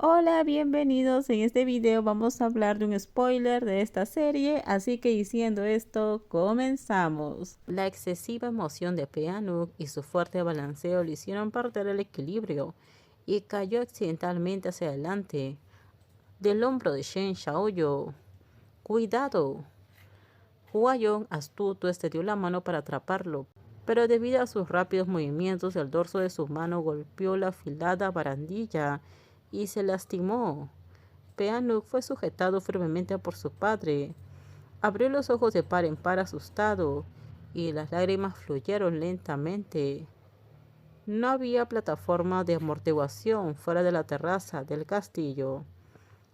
Hola, bienvenidos. En este video vamos a hablar de un spoiler de esta serie, así que diciendo esto, comenzamos. La excesiva emoción de Peanut y su fuerte balanceo le hicieron perder el equilibrio y cayó accidentalmente hacia adelante del hombro de Shen Xiaoyu. ¡Cuidado! Huayong, astuto, extendió la mano para atraparlo, pero debido a sus rápidos movimientos, el dorso de su mano golpeó la afilada barandilla y se lastimó. Peanut fue sujetado firmemente por su padre. Abrió los ojos de par en par asustado y las lágrimas fluyeron lentamente. No había plataforma de amortiguación fuera de la terraza del castillo.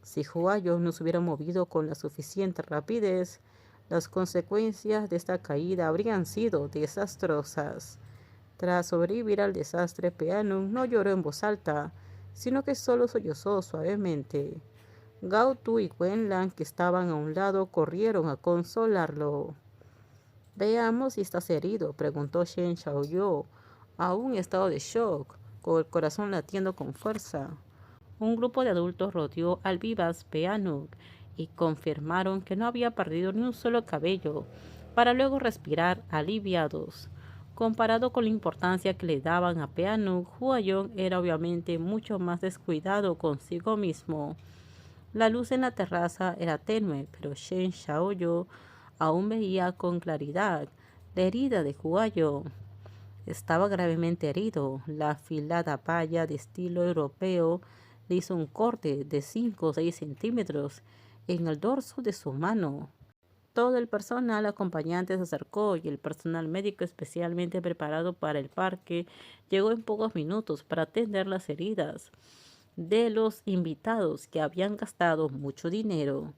Si Huayo no se hubiera movido con la suficiente rapidez, las consecuencias de esta caída habrían sido desastrosas. Tras sobrevivir al desastre, Peanut no lloró en voz alta, sino que solo sollozó suavemente. Gao Tu y Wenlan, que estaban a un lado, corrieron a consolarlo. Veamos si estás herido, preguntó Shen Xiaoyu, aún en estado de shock, con el corazón latiendo con fuerza. Un grupo de adultos rodeó al vivaz Peanut y confirmaron que no había perdido ni un solo cabello, para luego respirar aliviados. Comparado con la importancia que le daban a Peanut, Huayong era obviamente mucho más descuidado consigo mismo. La luz en la terraza era tenue, pero Shen Xiaoyu aún veía con claridad la herida de Huayong. Estaba gravemente herido. La afilada palla de estilo europeo le hizo un corte de 5 o 6 centímetros en el dorso de su mano. Todo el personal acompañante se acercó y el personal médico especialmente preparado para el parque llegó en pocos minutos para atender las heridas de los invitados que habían gastado mucho dinero.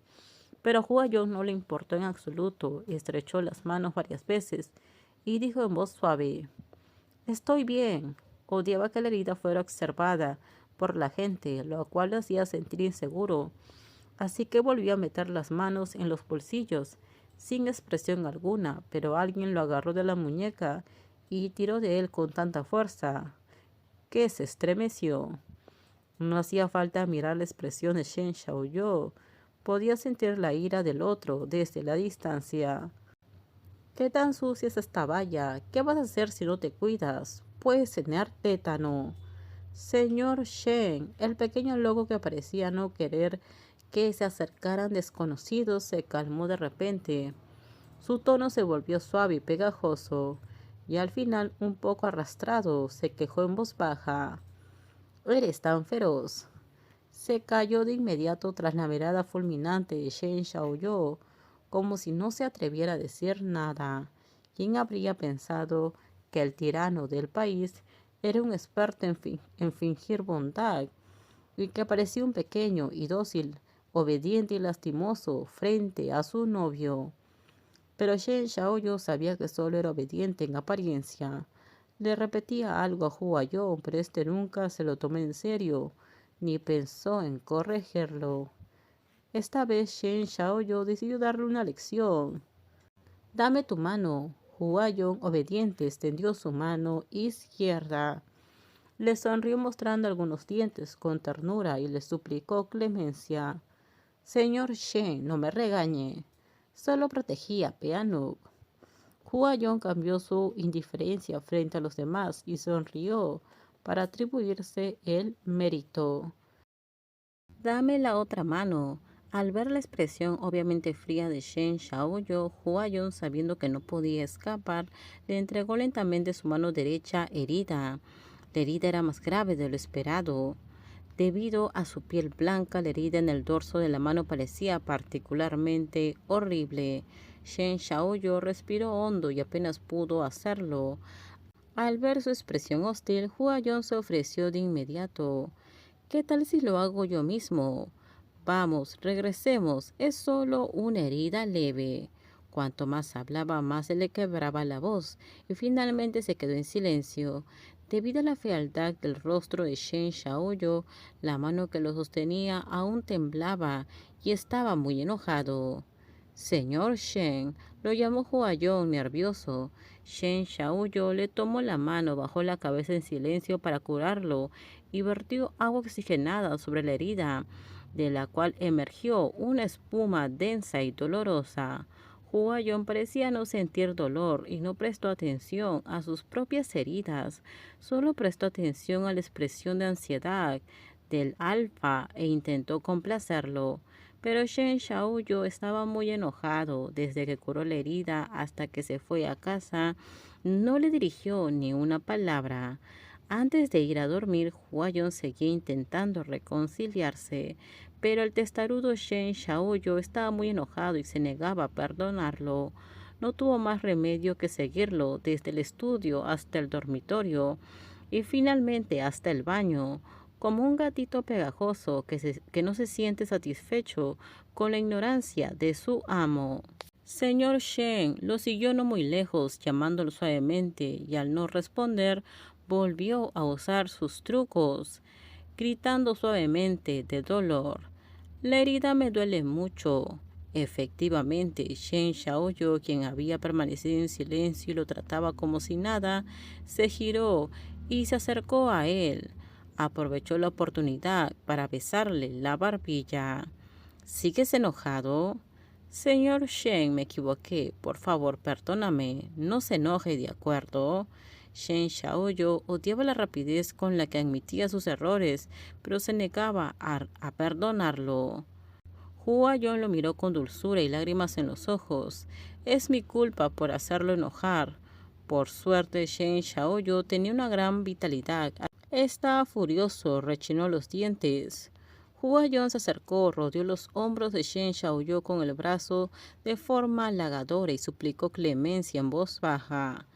Pero a Huayong no le importó en absoluto, estrechó las manos varias veces y dijo en voz suave: Estoy bien. Odiaba que la herida fuera observada por la gente, lo cual lo hacía sentir inseguro. Así que volvió a meter las manos en los bolsillos, sin expresión alguna, pero alguien lo agarró de la muñeca y tiró de él con tanta fuerza que se estremeció. No hacía falta mirar la expresión de Shen Xiaoyu. Podía sentir la ira del otro desde la distancia. ¿Qué tan sucia es esta valla? ¿Qué vas a hacer si no te cuidas? Puedes tener tétano. Señor Shen, el pequeño lobo que parecía no querer que se acercaran desconocidos se calmó de repente. Su tono se volvió suave y pegajoso, y al final, un poco arrastrado, se quejó en voz baja. Eres tan feroz. Se cayó de inmediato tras la mirada fulminante de Shen Xiaoyu, como si no se atreviera a decir nada. ¿Quién habría pensado que el tirano del país era un experto en fingir bondad y que parecía un pequeño y dócil, obediente y lastimoso frente a su novio? Pero Shen Xiaoyu sabía que solo era obediente en apariencia. Le repetía algo a Huayong, pero este nunca se lo tomó en serio, ni pensó en corregirlo. Esta vez Shen Xiaoyu decidió darle una lección. Dame tu mano. Huayong, obediente, extendió su mano izquierda. Le sonrió mostrando algunos dientes con ternura y le suplicó clemencia. Señor Shen, no me regañe. Solo protegía a Peanut. Huayong cambió su indiferencia frente a los demás y sonrió para atribuirse el mérito. Dame la otra mano. Al ver la expresión obviamente fría de Shen Xiaoyu, Huayong, sabiendo que no podía escapar, le entregó lentamente su mano derecha herida. La herida era más grave de lo esperado. Debido a su piel blanca, la herida en el dorso de la mano parecía particularmente horrible. Shen Xiaoyu respiró hondo y apenas pudo hacerlo. Al ver su expresión hostil, Huayong se ofreció de inmediato. ¿Qué tal si lo hago yo mismo? Vamos, regresemos. Es solo una herida leve. Cuanto más hablaba, más se le quebraba la voz, y finalmente se quedó en silencio. Debido a la fealdad del rostro de Shen Xiaoyu, la mano que lo sostenía aún temblaba y estaba muy enojado. Señor Shen, lo llamó Huayong nervioso. Shen Xiaoyu le tomó la mano, bajó la cabeza en silencio para curarlo y vertió agua oxigenada sobre la herida, de la cual emergió una espuma densa y dolorosa. Huayong parecía no sentir dolor y no prestó atención a sus propias heridas, solo prestó atención a la expresión de ansiedad del alfa e intentó complacerlo. Pero Shen Xiaoyu estaba muy enojado. Desde que curó la herida hasta que se fue a casa, no le dirigió ni una palabra. Antes de ir a dormir, Huayong seguía intentando reconciliarse, pero el testarudo Shen Xiaoyu estaba muy enojado y se negaba a perdonarlo. No tuvo más remedio que seguirlo desde el estudio hasta el dormitorio y finalmente hasta el baño, como un gatito pegajoso que no se siente satisfecho con la ignorancia de su amo. Señor Shen lo siguió no muy lejos, llamándolo suavemente, y al no responder, volvió a usar sus trucos, gritando suavemente de dolor. La herida me duele mucho. Efectivamente, Shen Xiaoyu, quien había permanecido en silencio y lo trataba como si nada, se giró y se acercó a él. Aprovechó la oportunidad para besarle la barbilla. ¿Sigues enojado? Señor Shen, me equivoqué. Por favor, perdóname. No se enoje, ¿de acuerdo? Shen Xiaoyu odiaba la rapidez con la que admitía sus errores, pero se negaba a perdonarlo. Huayong lo miró con dulzura y lágrimas en los ojos. Es mi culpa por hacerlo enojar. Por suerte, Shen Xiaoyu tenía una gran vitalidad. Estaba furioso, rechinó los dientes. Huayong se acercó, rodeó los hombros de Shen Xiaoyu con el brazo de forma halagadora y suplicó clemencia en voz baja.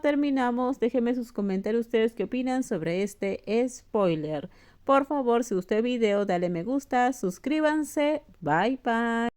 Terminamos. Déjenme sus comentarios ustedes qué opinan sobre este spoiler. Por favor, si gustó el video, dale me gusta, suscríbanse. Bye bye.